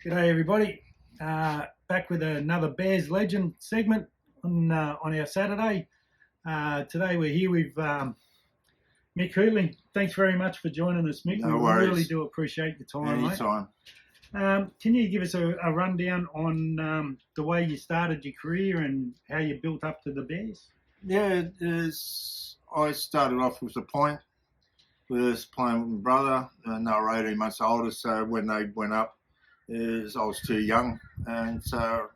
G'day everybody. Back with another Bears Legend segment on our Saturday. Today we're here with Mick Healey. Thanks very much for joining us, Mick. No we worries. really do appreciate your time, Anytime. mate. Can you give us a rundown on the way you started your career and how you built up to the Bears? Yeah, I started off with the point. Was playing with my brother, and they were 18 months older, so when they went up, I was too young. And so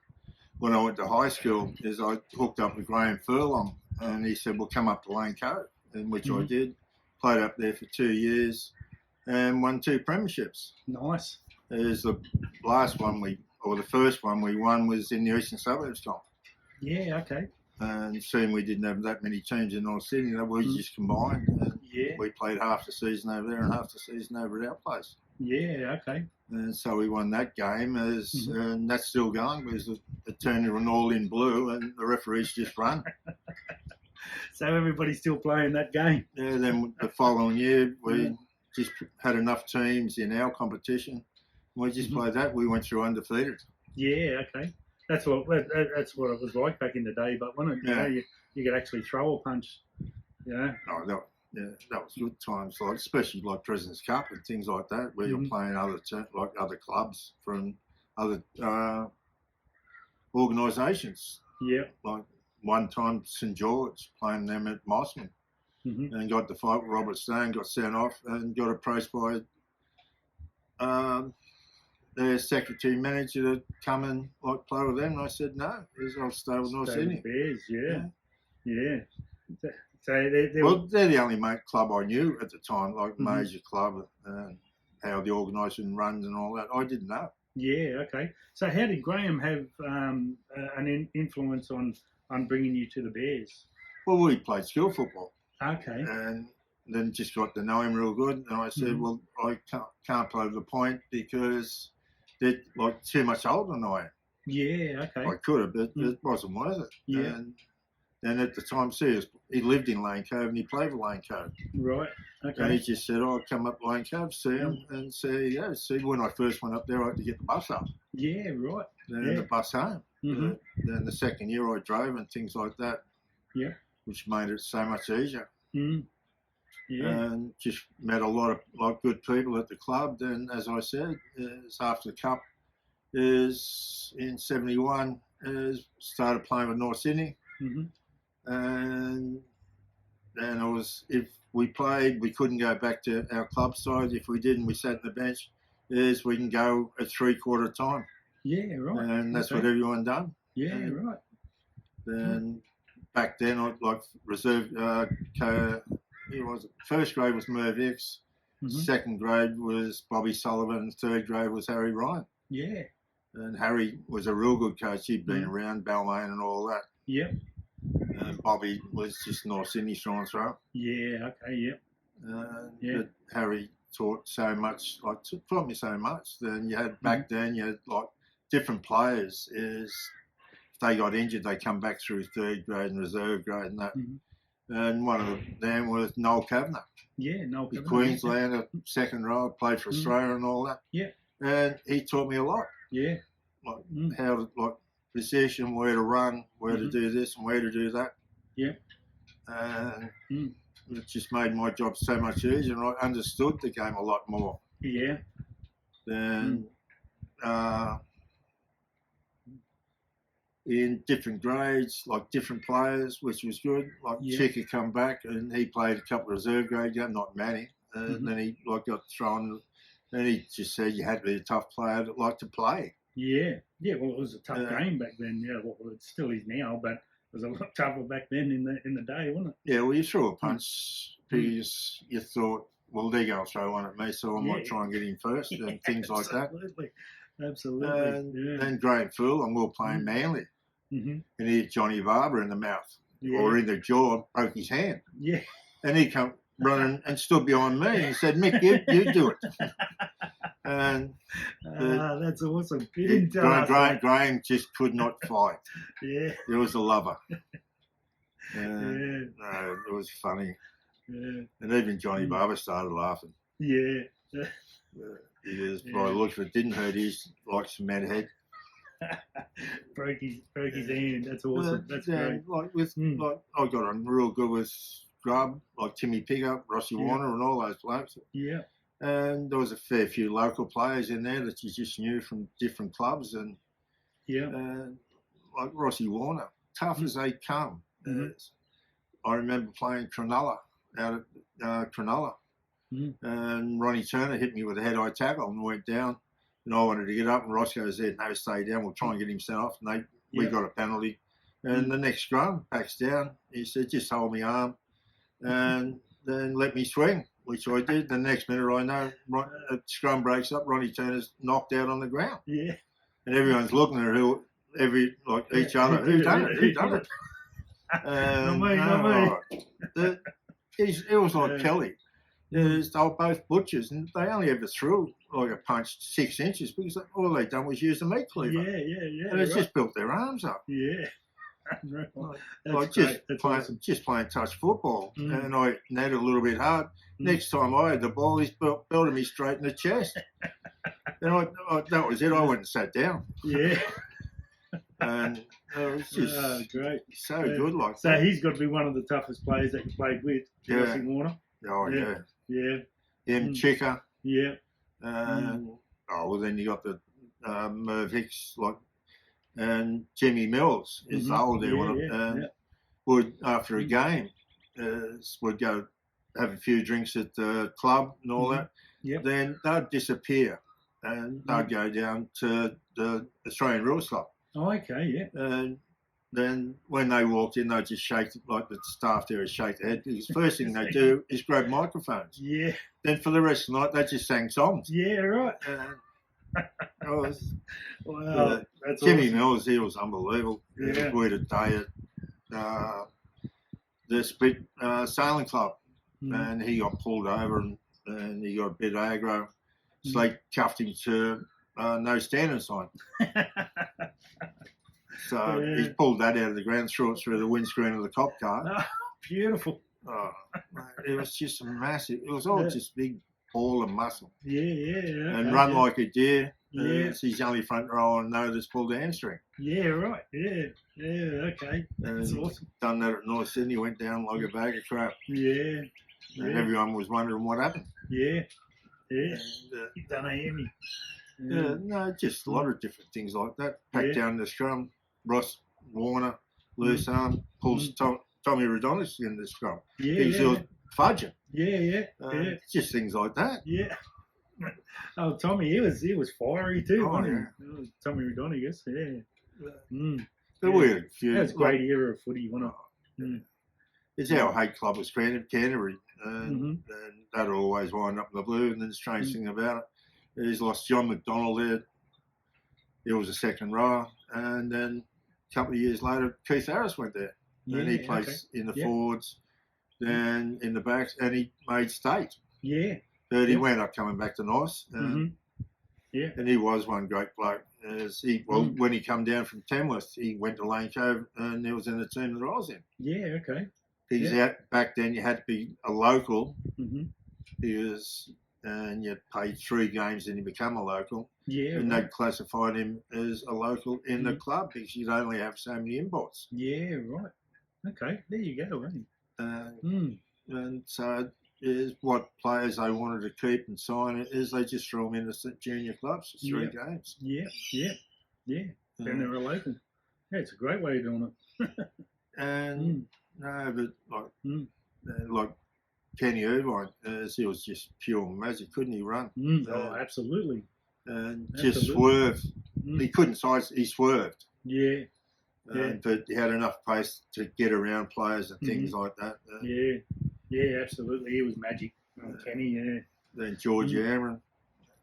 when I went to high school, I hooked up with Graham Furlong, and he said, well, come up to Lane Cove, in which I did. Played up there for 2 years and won 2 premierships. Nice. The last one the first one we won was in the Eastern Suburbs comp. Yeah, okay. And soon we didn't have that many teams in North Sydney. We just combined. And we played half the season over there and half the season over at our place. Yeah, okay. And so we won that game, and that's still going because it turned into an all-in blue, and the referees just run. So everybody's still playing that game. Yeah. Then the following year, we just had enough teams in our competition. We just played that. We went through undefeated. Yeah, okay. That's what it was like back in the day. But when you could actually throw a punch, you know. Oh, that was good times, like especially like President's Cup and things like that, where you're playing other clubs from other organisations. Yeah. Like one time, St George, playing them at Mossman, and got to fight with Robert Stone, got sent off, and got approached by their secretary manager to come and play with them. And I said no, I'll stay with North Sydney. Bears, yeah. So they're the only club I knew at the time, like major club, and how the organisation runs and all that. I didn't know. Yeah, okay. So how did Graham have an influence on bringing you to the Bears? Well, we played school football. Okay. And then just got to know him real good. And I said, well, I can't play with the point because they're like too much older than I am. Yeah, okay. I could have, but it wasn't worth it. Yeah. And at the time, he lived in Lane Cove and he played for Lane Cove. Right, okay. And he just said, I'll come up to Lane Cove, see him, and see when I first went up there, I had to get the bus up. Yeah, right. Then the bus home. Then the second year I drove and things like that. Yeah. Which made it so much easier. Yeah. And just met a lot of good people at the club. Then, as I said, after the Cup, in 71, started playing with North Sydney. And then if we played, we couldn't go back to our club side. If we didn't, we sat on the bench. We can go at 3/4 time. Yeah, right. And that's what everyone done. Yeah, right. Then back then, I reserve. First grade was Merv Hicks. Second grade was Bobby Sullivan. And third grade was Harry Ryan. Yeah. And Harry was a real good coach. He'd been around Balmain and all that. Yeah. And Bobby was just North Sydney through and through. Yeah, okay, But Harry taught taught me so much. Then you had, back then, you had different players. If they got injured, they come back through third grade and reserve grade and that. And one of them was Noel Kavanagh. Yeah, Noel Kavanagh. Queenslander, second row, played for Australia and all that. Yeah. And he taught me a lot. Yeah. How to, position, where to run, where to do this and where to do that. Yeah. And it just made my job so much easier, and I understood the game a lot more. Yeah. Then in different grades, different players, which was good. Chick had come back and he played a couple of reserve grade games, not many. And then he got thrown. And he just said you had to be a tough player that liked to play. Yeah. Yeah, well, it was a tough game back then. Yeah, well, it still is now, but it was a lot tougher back then in the day, wasn't it? Yeah, well, you threw a punch because you thought, well, they're going to throw one at me, so I might try and get him first and things like that. Absolutely. And then Graham Furlong, we were playing Manly, and he hit Johnny Barber in the mouth or in the jaw, broke his hand. Yeah. And he come running and stood behind me and he said, Mick, you do it. And that's awesome. Graham just could not fight. Yeah. He was a lover. It was funny. Yeah. And even Johnny Barber started laughing. Yeah. Because by the look of it, didn't hurt his like some mad head. broke his hand. That's awesome. That's great. Like I got on real good with Grub, like Timmy Pickup, Rossi Warner, and all those blokes. Yeah. And there was a fair few local players in there that you just knew from different clubs, and like Rossi Warner, tough as they come. I remember playing Cronulla out at Cronulla, and Ronnie Turner hit me with a head-high tackle and went down. And I wanted to get up, and Roscoe said, "No, stay down. We'll try and get him sent off." And we got a penalty. And the next scrum, backs down. He said, "Just hold my arm, and then let me swing," which I did. The next minute, I know, scrum breaks up. Ronnie Turner's knocked out on the ground. Yeah. And everyone's looking at each other. Who done it? Who done it? Not me. It was like Kelly. They were both butchers, and they only ever threw like a punch 6 inches because all they done was use a meat cleaver. Yeah. And it's just built their arms up. Yeah. Just playing touch football, and I netted a little bit hard. Next time I had the ball, he's belted me straight in the chest, and that was it. I went and sat down. Yeah. And it was just great. So good. Like so, he's got to be one of the toughest players that you played with, Rossi Warner. Oh yeah. Him, Chicker. Yeah. And then you got the Merv Hicks, and Jimmy Mills is the older one, and would after a game would go have a few drinks at the club and all that. Yep. Then they'd disappear, and they'd go down to the Australian Rules Club. Oh, okay, yeah. And then when they walked in, they'd just shake, like the staff there would shake their head. Because the first thing they do is grab microphones. Yeah. Then for the rest of the night, they just sang songs. Yeah, right. Wow, that's Jimmy awesome. Mills, he was unbelievable. Yeah. We had a day at the Split Sailing Club, and he got pulled over and he got a bit aggro. So they cuffed him to no standing sign. So he pulled that out of the ground, threw it through the windscreen of the cop car. Oh, beautiful. Oh, it was just massive. It was all just big ball of muscle. Yeah. And run like a deer. It's his only front row I know that's pulled a hamstring. Yeah, right. Yeah, okay. That's awesome. Done that at North Sydney, went down like a bag of crap. Yeah. And everyone was wondering what happened. Yeah. You've done a hammy. No, just a lot of different things like that. Packed down the scrum. Ross Warner, loose arm, pulls Tommy Radonis in the scrum. He's fudging. Yeah. Just things like that. Yeah. Oh, Tommy, he was fiery too, wasn't he? Tommy Radonis, But we had a few. That was a great era of footy, wasn't it? It's our hate club was Canterbury, and that'd always wind up in the blue. And then the strange thing about it, he's lost John McDonald there. He was a second rower, and then a couple of years later, Keith Harris went there, and he plays in the forwards, then in the backs, and he made state. Yeah. But he wound up coming back to Nice, and he was one great bloke. When he come down from Tamworth, he went to Lane Cove, and he was in the team that I was in. Yeah, okay. He's out back then. You had to be a local. And you played 3 games and he become a local. Yeah. And they classified him as a local in the club because you'd only have so many imports. Yeah, right. Okay, there you go, And so is what players they wanted to keep and sign is they just throw them into junior clubs for 3 games. Yeah. And they're a local. Yeah, it's a great way of doing it. And no, but like Kenny Irvine, he was just pure magic. Couldn't he run? Absolutely. And just swerved. He couldn't size. He swerved. Yeah. But he had enough pace to get around players and things like that. Yeah, absolutely. He was magic. Kenny, Then George Amron.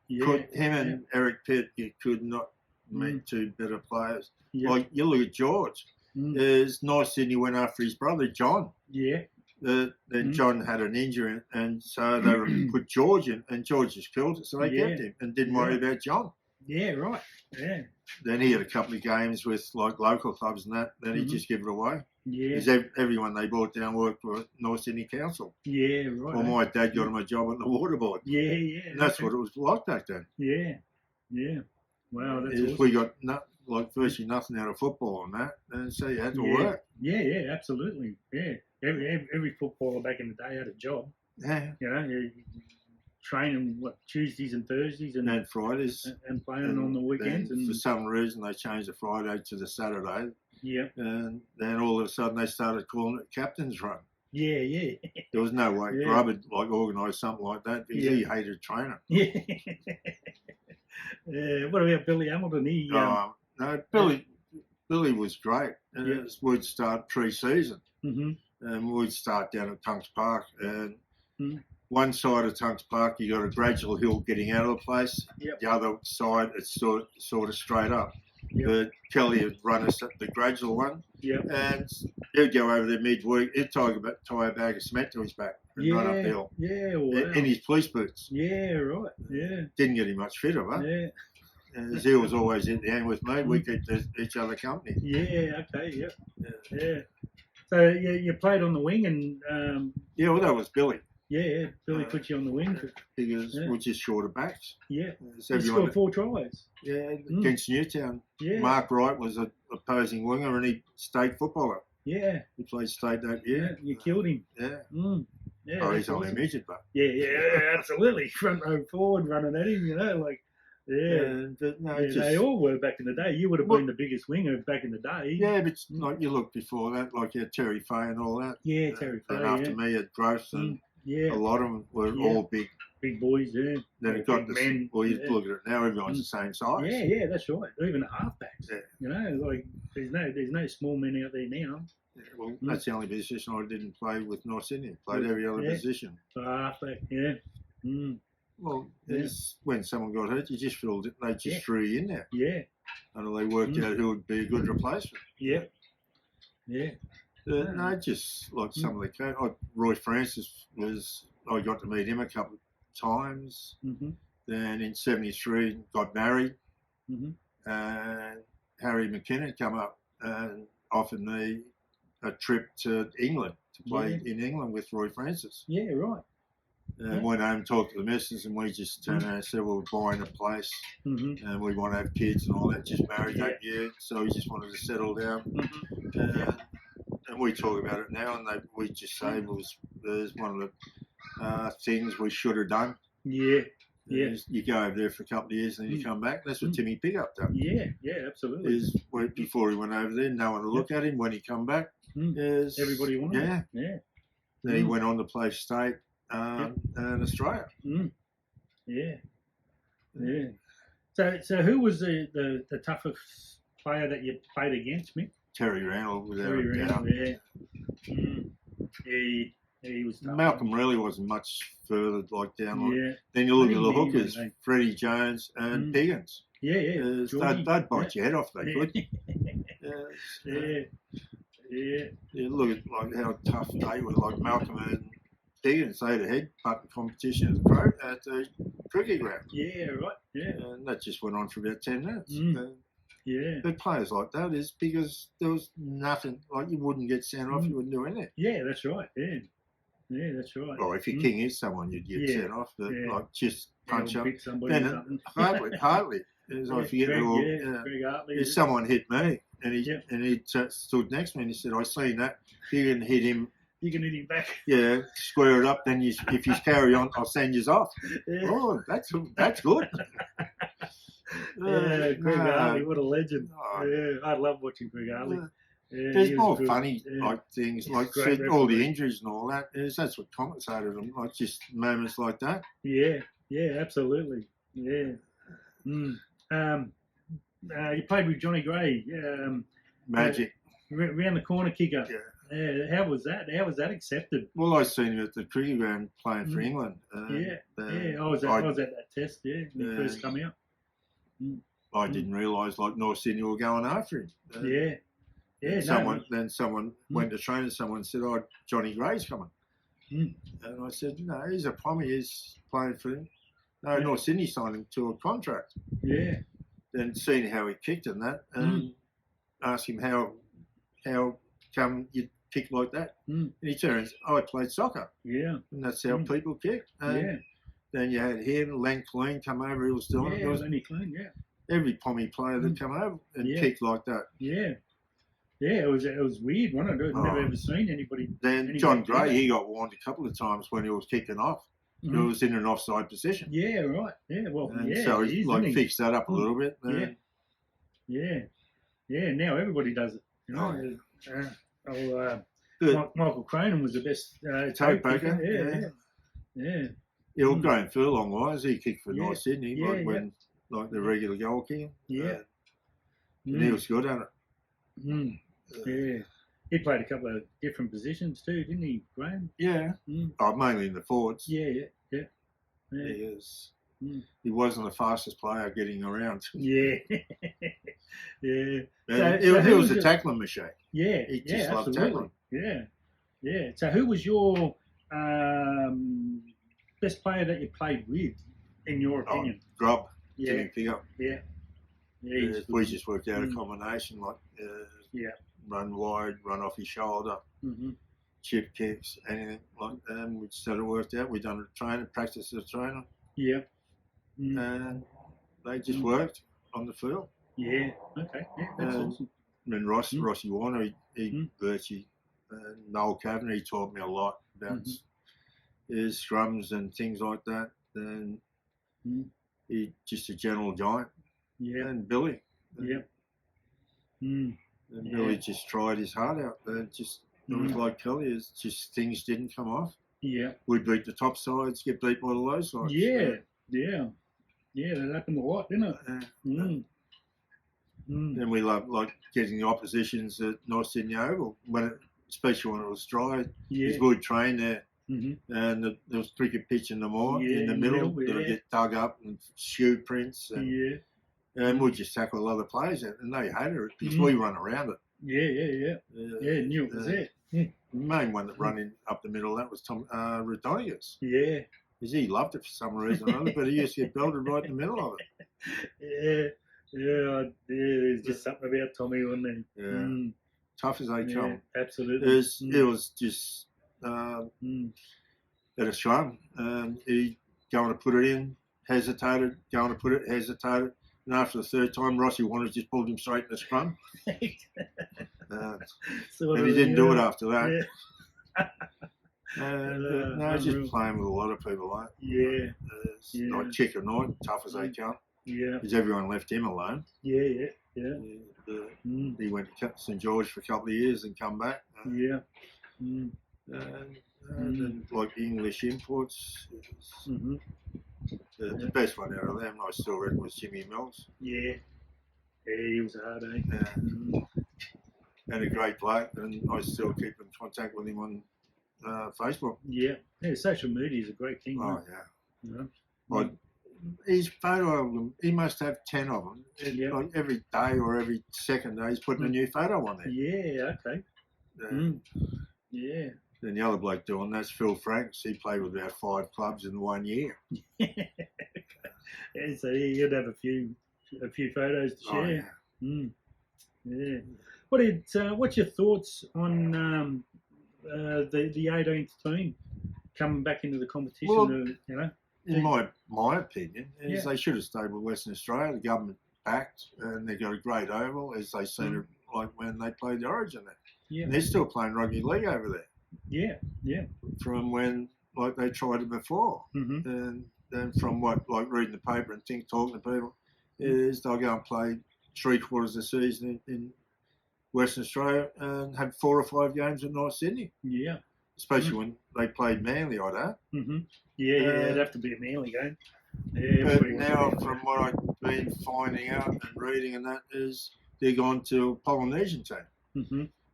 Him and Eric Pitt, you could not meet 2 better players. Like, you look at George. It's nice Sydney went after his brother, John. Yeah. Then John had an injury, and so they put George in, and George just killed it, so they kept him and didn't worry about John. Yeah, right. Yeah. Then he had a couple of games with like local clubs and that. Then he just gave it away. Yeah. Because everyone they brought down worked for North Sydney Council. Yeah, right. Well, my dad got him a job on the water board. Yeah, yeah. And that's what it was like back then. Yeah, yeah. Wow, that's awesome. We got virtually nothing out of football and that, and so you had to work. Yeah, yeah, absolutely. Yeah, every footballer back in the day had a job. Yeah. You know, you training Tuesdays and Thursdays and Fridays and playing on the weekends. And for some reason they changed the Friday to the Saturday. Yeah. And then all of a sudden they started calling it captain's run. Yeah, yeah. There was no way Grub had organised something like that because he hated training. Yeah. What about Billy Hamilton? No, Billy was great. We'd start pre-season, and we'd start down at Tunks Park, and one side of Tunks Park you got a gradual hill getting out of the place. Yep. The other side it's sort of straight up. But Kelly would run us at the gradual one, and he'd go over there midweek. He'd tie a bag of cement to his back and run uphill. Yeah, wow. In his police boots. Yeah, right. Yeah. Didn't get him much fitter, huh? Yeah. As he was always in the end with me, we kept each other company. Yeah. Okay. Yep. Yeah. So you played on the wing and. Yeah, well, that was Billy. Yeah, Billy put you on the wing because we're just short of backs. Yeah, he scored 4 tries. Yeah, against Newtown. Yeah, Mark Wright was an opposing winger and he state footballer. Yeah, he played state that year. Yeah, you killed him. Yeah. Yeah. Oh, he's only a midget, but. Yeah, absolutely. Front row forward, running at him. You know, like. They all were back in the day. You would have been the biggest winger back in the day. Yeah, but like you looked before that, like you had Terry Fay and all that. Yeah, Terry Fay. And after me, you had Gross and a lot of them were all big boys. Yeah. Then it got men. Well, you look at it now; everyone's the same size. Yeah, that's right. Even the halfbacks. Yeah. You know, like there's no small men out there now. Yeah, well, that's the only position I didn't play with North Sydney. Played every other position. So halfback, yeah. Well, when someone got hurt, you just filled it. They just threw you in there. Yeah. Until they worked out who would be a good replacement. Yeah. Yeah. No, just like some of the coach. Roy Francis I got to meet him a couple of times. Then in '73, got married. And Harry McKinnon come up and offered me a trip to England to play in England with Roy Francis. Yeah, right. And went home and talked to the missus, and we just turned around and said, well, we're buying a place and we want to have kids and all that. Just married that year, so we just wanted to settle down. And we talk about it now, and we just say it was one of the things we should have done. Yeah. Yeah. You go over there for a couple of years and then you come back. That's what Timmy Pickup done. Yeah, absolutely. Before he went over there, no one to look at him. When he come back, everybody wanted him. Yeah. Then he went on to play state and Australia. Yeah. So who was the toughest player that you played against, Mick? Terry Randall, without a doubt. He was tough. Malcolm really wasn't much further down. Then you look at the hookers, Freddie Jones and Piggins. They'd bite your head off, they could. You look at how tough they were, like Malcolm and Piggins. They had a head-putt competition at the cricket ground. Yeah, right. Yeah. And that just went on for about 10 minutes. But players like that is because there was nothing, like you wouldn't get sent off, you wouldn't do anything. Yeah, that's right. Yeah, that's right. Well, if your king is someone, you'd get sent off, but like just punch up. Then Hartley. I forget who. If someone hit me and he stood next to me and he said, "I seen that. You can hit him. You can hit him back. Yeah, square it up. Then if you carry on, I'll send you off." Oh, that's good. Greg Hartley, what a legend! I love watching Greg Hartley. There's more funny things, like all the injuries and all that. That's what compensated them, like just moments like that. Yeah, absolutely. Yeah. You played with Johnny Gray. Magic. Round the corner kicker. Yeah. How was that? How was that accepted? Well, I seen him at the cricket ground playing for England. I was at that test. Yeah, when he first come out. I didn't realise North Sydney were going after him. Someone went to train and someone said, "Oh, Johnny Gray's coming," and I said, "No, he's a pommy. He's playing for him." No, North Sydney signed him to a contract. Yeah. Then seeing how he kicked and that, and asked him how come, you kick like that. And he turns, I played soccer. Yeah. And that's how people kick. And then you had him, Len Clean come over, he was doing it. Yeah, Lenny Clean, yeah. Every Pommy player that come over and kicked like that. Yeah. Yeah, it was weird, wasn't it? I've never ever seen anybody. Then John Gray, he got warned a couple of times when he was kicking off. He was in an offside position. Yeah, right. Yeah, well, and so he fixed that up a little bit. Yeah. Now everybody does it. You know, Michael Cronin was the best toe poker. Yeah. He'll go in furlong wise. He kicked for North Sydney, when the regular goal kicking. Yeah. And he was good at it. Yeah. He played a couple of different positions too, didn't he, Graham? Yeah. Mainly in the forwards. Yeah. He wasn't the fastest player getting around. Yeah. Yeah. He was a tackling machine. Yeah. He just loved tackling. Yeah. So who was your best player that you played with, in your opinion? Grub. Yeah. Jimmy Pickup. Yeah. We just worked out a combination run wide, run off his shoulder, chip kicks, anything like that. We just had it worked out. We done a training, practice as a trainer. Yeah. And they just worked on the field. Yeah. Okay. Yeah, that's awesome. And Rossi Warner, he virtually, Noel Kavanagh, he taught me a lot about his scrums and things like that. And he just a general giant. Yeah. And Billy. And Billy just tried his heart out. It was like Kelly, it's just things didn't come off. Yeah. We'd beat the top sides, get beat by the low sides. Yeah. That happened a lot, didn't it? And we loved getting the oppositions at North Sydney Oval, especially when it was dry. Because we'd train there. And there was cricket pitch in the middle. That would get dug up and shoe prints. And we'd just tackle other players, and they hated it because we run around it. Yeah, knew it was there. The main one that run in up the middle, that was Tom Rodonius. Yeah. Because he loved it for some reason or other, but he used to get belted right in the middle of it. There's just something about Tommy, wasn't there? Yeah. Tough as they come. Absolutely. It was just at a scrum. He going to put it in, hesitated, going to put it, hesitated. And after the third time, Rossi Warner just pulled him straight in the scrum. And he didn't do it after that. No, just playing with a lot of people like that. Like Chicken Knight, tough as they come. Yeah. Because everyone left him alone. Yeah. He went to St George for a couple of years and come back. And like the English imports. The best one out of them, I still reckon, was Jimmy Mills. Yeah, he was a hard And a great bloke, and I still keep in contact with him on Facebook. Yeah, social media is a great thing. Oh, his photo of them, he must have 10 of them. Like every day or every second day, he's putting a new photo on there. Yeah, okay. Yeah. Then the other bloke doing that's Phil Franks. He played with about 5 clubs in 1 year. So you'd have a few photos to share. Yeah. What's your thoughts on the 18th team coming back into the competition? Well, in my opinion, is they should have stayed with Western Australia. The government backed, and they got a great oval, as they seen it like when they played the Origin there. Yeah. And they're still playing rugby league over there. Yeah. From when they tried it before, and from reading the paper and talking to people, is they'll go and play 3/4 of the season in Western Australia and have 4 or 5 games at North Sydney. Yeah. Especially when they played Manly like that. Yeah, it'd have to be a Manly game. But now, from what I've been finding out and reading, and that is they're going to a Polynesian team.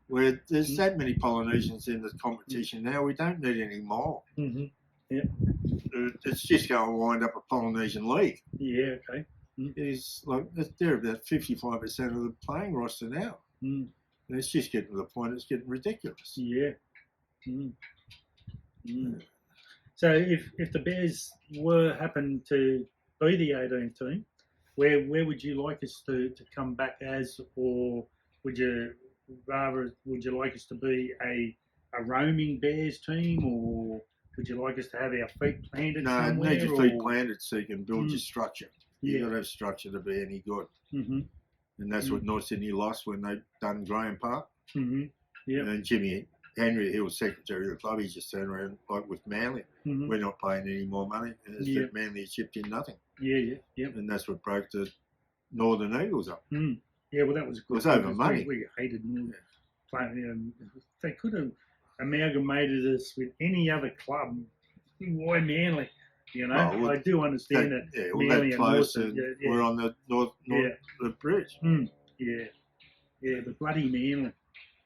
Where there's that many Polynesians in the competition now, we don't need any more. Yeah. It's just going to wind up a Polynesian league. Yeah, okay. They're about 55% of the playing roster now. And it's just getting to the point, it's getting ridiculous. Yeah. So if the Bears happen to be the 18th team, where would you like us to come back as, or would you rather would you like us to be a roaming Bears team, or would you like us to have our feet planted No, somewhere? need your feet planted so you can build Mm. your structure. Yeah. You got to have structure to be any good. Mm-hmm. And that's what North Sydney lost when they done Graham Park. Mm-hmm. Yeah. And Jimmy Henry, he was secretary of the club. He just turned around like with Manly. Mm-hmm. We're not paying any more money. And it's that Manly chipped in nothing. Yeah. And that's what broke the Northern Eagles up. Mm. Yeah, well, that was good. It was over money. We hated playing. They could have amalgamated us with any other club. Why Manly? You know, well, I do understand that. Yeah, well, Manly that close, and yeah. we're on the north the bridge. Mm. Yeah, the bloody Manly.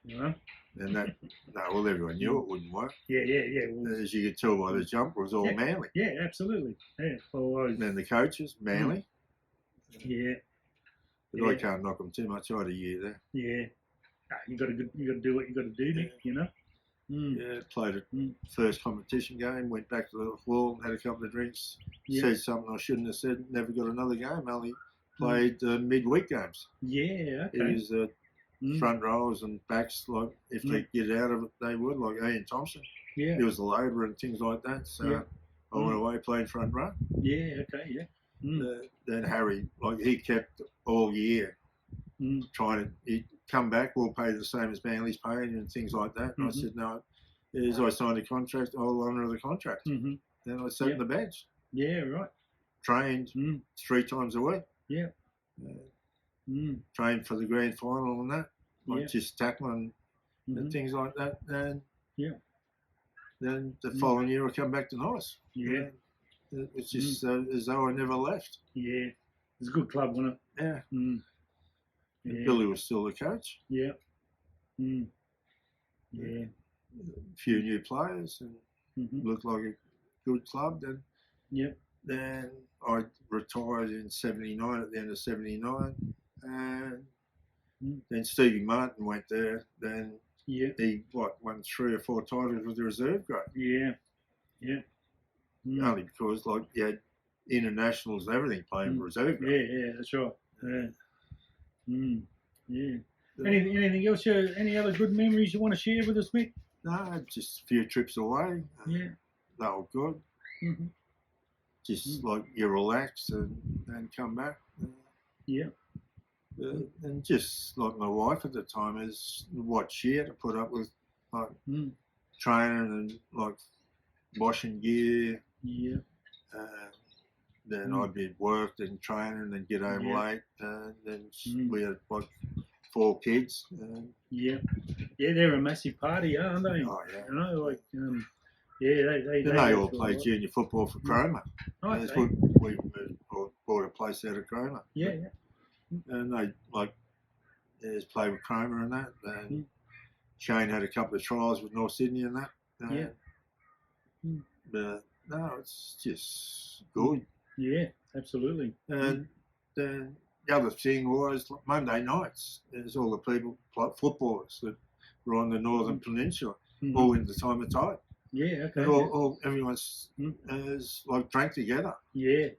You know. And that, no, well, everyone knew it wouldn't work. Yeah. Well, as you could tell by the jump, it was all Manly. Yeah, absolutely. Yeah. Well, and then the coaches, Manly. Yeah. But I can't knock them too much. I had a year there. Yeah. You got to do what you got to do, Mick. You know. Mm. Yeah, played a first competition game. Went back to the hall, had a couple of drinks. Yeah. Said something I shouldn't have said. Never got another game. Only played midweek games. Yeah. Okay. It was front rows and backs. Like if they get out of it, they would. Like Ian Thompson. Yeah. He was the labourer and things like that. So I went away playing front row. Yeah. Okay. Yeah. Then Harry, like he kept all year trying to he'd come back. We'll pay the same as Manly's paying and things like that. And I said no. As I signed a contract, I'll honour the contract. Then I sat on the bench. Yeah. Right. Trained 3 times a week. Yeah. Trained for the grand final and that. Like just tackling and things like that. And then the following year I come back to Nice. Yeah. It's just as though I never left. Yeah. It's a good club, wasn't it? Yeah. Yeah. Billy was still the coach. Yeah. Yeah. A few new players and looked like a good club. Then I retired in 79 at the end of 79. And then Stevie Martin went there. Then he won 3 or 4 titles with the reserve grade. Yeah. Only because like you had internationals and everything playing for reserve grade. Yeah, that's right. Yeah. Anything else? Any other good memories you want to share with us, Mick? No, just a few trips away. Yeah. They were good. Just like you relax and come back. And just like my wife at the time is what she had to put up with, like training and like washing gear. Then I'd be worked and training and get home late. And then we had like 4 kids. They're a massive party, aren't they? Oh yeah. You know, like they all play junior football for Cromer. Okay. We bought a place out of Cromer. And they just play with Cromer and that. And Shane had a couple of trials with North Sydney and that. But no, it's just good. Yeah, absolutely. And then the other thing was Monday nights. There's all the people, footballers that were on the Northern Peninsula, all in the time of tide. Yeah, okay. And everyone's like drank together. Yeah.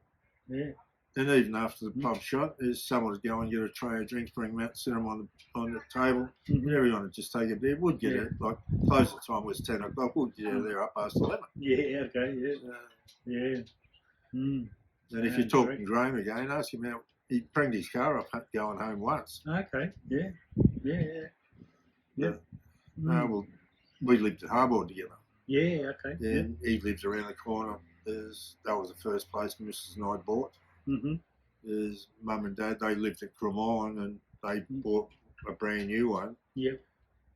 And even after the pub shot, there's someone would go and get a tray of drinks, bring them out, sit them on the table. Everyone would just take a beer. Would get it like close the time was 10 o'clock. We'd get out of there up past 11. Yeah. Okay. Yeah. And if you're talking Graham again, ask him how he bringed his car up going home once. Okay. Yeah. No, well, we lived at Harbord together. Yeah. Okay. And he lives around the corner. That was the first place Mrs. and I bought. His mum and dad, they lived at Cremorne and they bought a brand new one.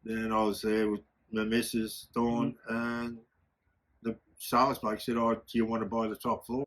Then I was there with my missus, Dawn, and the sales bloke said, do you want to buy the top floor?